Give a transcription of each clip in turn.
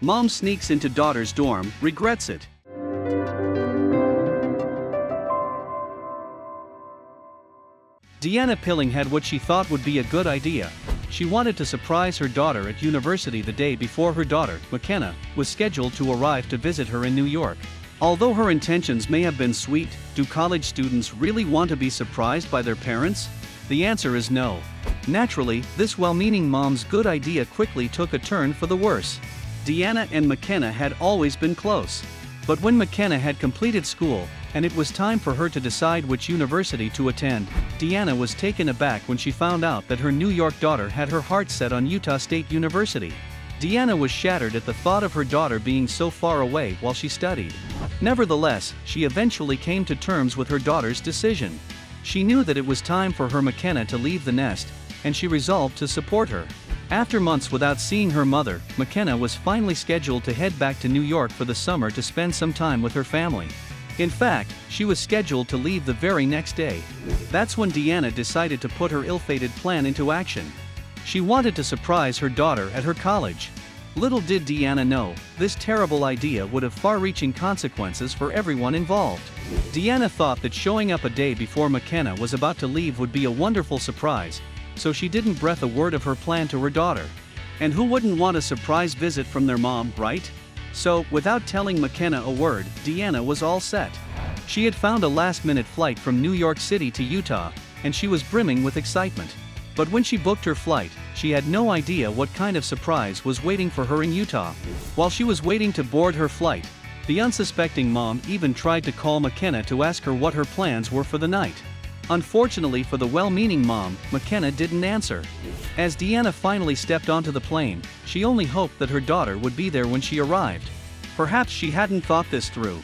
Mom sneaks into daughter's dorm, regrets it. Deanna Pilling had what she thought would be a good idea. She wanted to surprise her daughter at university the day before her daughter, McKenna, was scheduled to arrive to visit her in New York. Although her intentions may have been sweet, do college students really want to be surprised by their parents? The answer is no. Naturally, this well-meaning mom's good idea quickly took a turn for the worse. Deanna and McKenna had always been close. But when McKenna had completed school, and it was time for her to decide which university to attend, Deanna was taken aback when she found out that her New York daughter had her heart set on Utah State University. Deanna was shattered at the thought of her daughter being so far away while she studied. Nevertheless, she eventually came to terms with her daughter's decision. She knew that it was time for her McKenna to leave the nest, and she resolved to support her. After months without seeing her mother, McKenna was finally scheduled to head back to New York for the summer to spend some time with her family. In fact, she was scheduled to leave the very next day. That's when Deanna decided to put her ill-fated plan into action. She wanted to surprise her daughter at her college. Little did Deanna know, this terrible idea would have far-reaching consequences for everyone involved. Deanna thought that showing up a day before McKenna was about to leave would be a wonderful surprise, so she didn't breath a word of her plan to her daughter. And who wouldn't want a surprise visit from their mom, right? So, without telling McKenna a word, Deanna was all set. She had found a last-minute flight from New York City to Utah, and she was brimming with excitement. But when she booked her flight, she had no idea what kind of surprise was waiting for her in Utah. While she was waiting to board her flight, the unsuspecting mom even tried to call McKenna to ask her what her plans were for the night. Unfortunately for the well-meaning mom, McKenna didn't answer. As Deanna finally stepped onto the plane, she only hoped that her daughter would be there when she arrived. Perhaps she hadn't thought this through.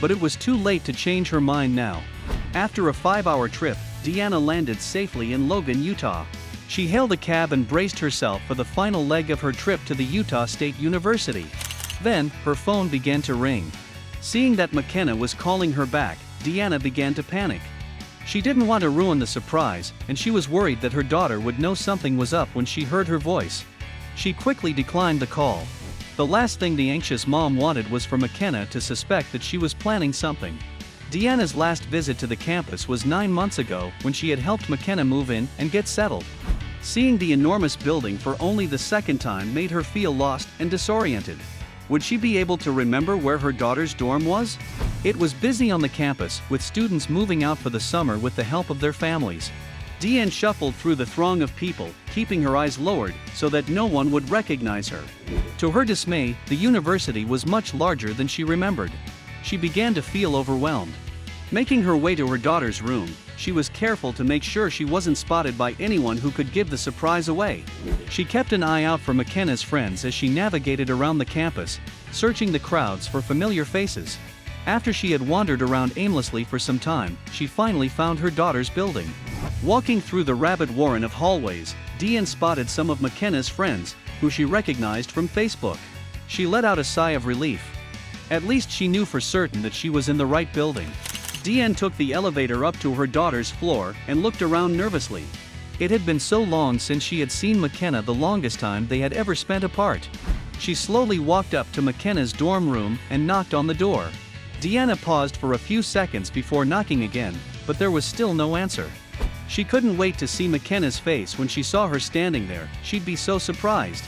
But it was too late to change her mind now. After a 5-hour trip, Deanna landed safely in Logan, Utah. She hailed a cab and braced herself for the final leg of her trip to the Utah State University. Then, her phone began to ring. Seeing that McKenna was calling her back, Deanna began to panic. She didn't want to ruin the surprise, and she was worried that her daughter would know something was up when she heard her voice. She quickly declined the call. The last thing the anxious mom wanted was for McKenna to suspect that she was planning something. Deanna's last visit to the campus was 9 months ago when she had helped McKenna move in and get settled. Seeing the enormous building for only the second time made her feel lost and disoriented. Would she be able to remember where her daughter's dorm was? It was busy on the campus, with students moving out for the summer with the help of their families. Deanna shuffled through the throng of people, keeping her eyes lowered so that no one would recognize her. To her dismay, the university was much larger than she remembered. She began to feel overwhelmed. Making her way to her daughter's room, she was careful to make sure she wasn't spotted by anyone who could give the surprise away. She kept an eye out for McKenna's friends as she navigated around the campus, searching the crowds for familiar faces. After she had wandered around aimlessly for some time, she finally found her daughter's building. Walking through the rabbit warren of hallways, Deanna spotted some of McKenna's friends, who she recognized from Facebook. She let out a sigh of relief. At least she knew for certain that she was in the right building. Deanna took the elevator up to her daughter's floor and looked around nervously. It had been so long since she had seen McKenna, the longest time they had ever spent apart. She slowly walked up to McKenna's dorm room and knocked on the door. Deanna paused for a few seconds before knocking again, but there was still no answer. She couldn't wait to see McKenna's face when she saw her standing there. She'd be so surprised.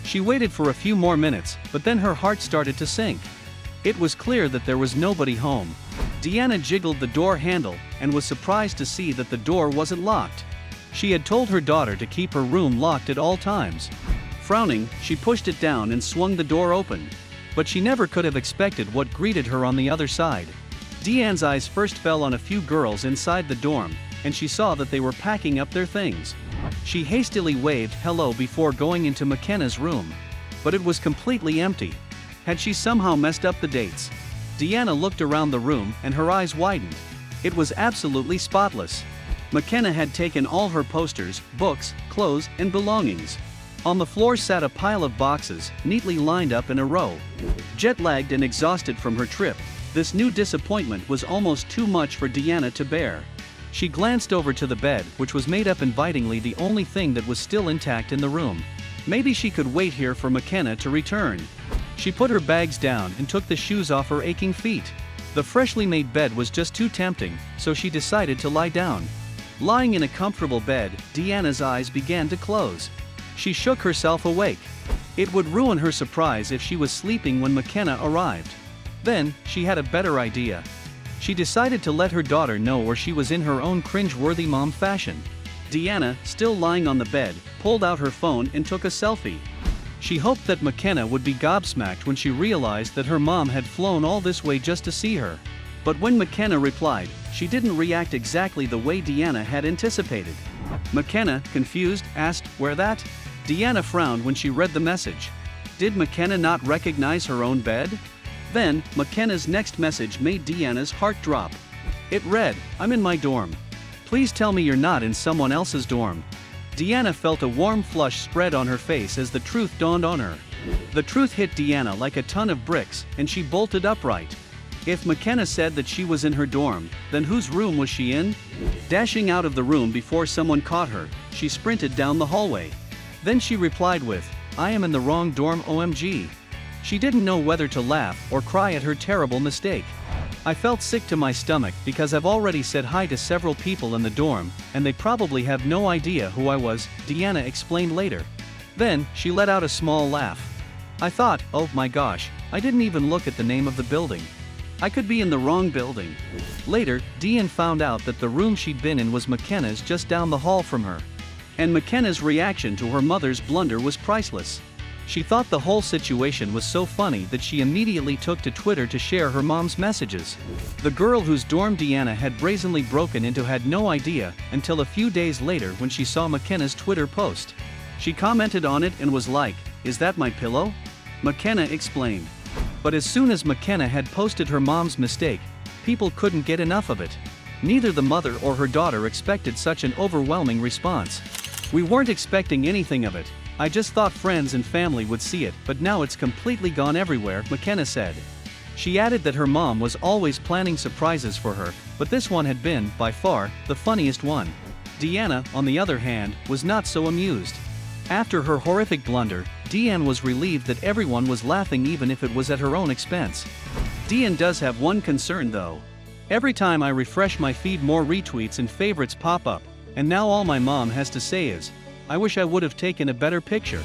She waited for a few more minutes, but then her heart started to sink. It was clear that there was nobody home. Deanna jiggled the door handle and was surprised to see that the door wasn't locked. She had told her daughter to keep her room locked at all times. Frowning, she pushed it down and swung the door open. But she never could have expected what greeted her on the other side. Deanna's eyes first fell on a few girls inside the dorm, and she saw that they were packing up their things. She hastily waved hello before going into McKenna's room. But it was completely empty. Had she somehow messed up the dates? Deanna looked around the room and her eyes widened. It was absolutely spotless. McKenna had taken all her posters, books, clothes, and belongings. On the floor sat a pile of boxes, neatly lined up in a row. Jet-lagged and exhausted from her trip, this new disappointment was almost too much for Deanna to bear. She glanced over to the bed, which was made up invitingly, the only thing that was still intact in the room. Maybe she could wait here for McKenna to return. She put her bags down and took the shoes off her aching feet. The freshly made bed was just too tempting, so she decided to lie down. Lying in a comfortable bed, Deanna's eyes began to close. She shook herself awake. It would ruin her surprise if she was sleeping when McKenna arrived. Then, she had a better idea. She decided to let her daughter know where she was in her own cringe-worthy mom fashion. Deanna, still lying on the bed, pulled out her phone and took a selfie. She hoped that McKenna would be gobsmacked when she realized that her mom had flown all this way just to see her. But when McKenna replied, she didn't react exactly the way Deanna had anticipated. McKenna, confused, asked, "Where that?" Deanna frowned when she read the message. Did McKenna not recognize her own bed? Then, McKenna's next message made Deanna's heart drop. It read, "I'm in my dorm. Please tell me you're not in someone else's dorm." Deanna felt a warm flush spread on her face as the truth dawned on her. The truth hit Deanna like a ton of bricks, and she bolted upright. If McKenna said that she was in her dorm, then whose room was she in? Dashing out of the room before someone caught her, she sprinted down the hallway. Then she replied with, "I am in the wrong dorm, OMG." She didn't know whether to laugh or cry at her terrible mistake. "I felt sick to my stomach because I've already said hi to several people in the dorm, and they probably have no idea who I was," Deanna explained later. Then, she let out a small laugh. "I thought, oh my gosh, I didn't even look at the name of the building. I could be in the wrong building." Later, Deanna found out that the room she'd been in was McKenna's just down the hall from her. And McKenna's reaction to her mother's blunder was priceless. She thought the whole situation was so funny that she immediately took to Twitter to share her mom's messages. The girl whose dorm Deanna had brazenly broken into had no idea until a few days later when she saw McKenna's Twitter post. She commented on it and was like, "Is that my pillow?" McKenna explained. But as soon as McKenna had posted her mom's mistake, people couldn't get enough of it. Neither the mother or her daughter expected such an overwhelming response. "We weren't expecting anything of it. I just thought friends and family would see it, but now it's completely gone everywhere," McKenna said. She added that her mom was always planning surprises for her, but this one had been, by far, the funniest one. Deanna, on the other hand, was not so amused. After her horrific blunder, Deanna was relieved that everyone was laughing even if it was at her own expense. Deanna does have one concern though. Every time I refresh my feed, more retweets and favorites pop up, and now all my mom has to say is, "I wish I would have taken a better picture."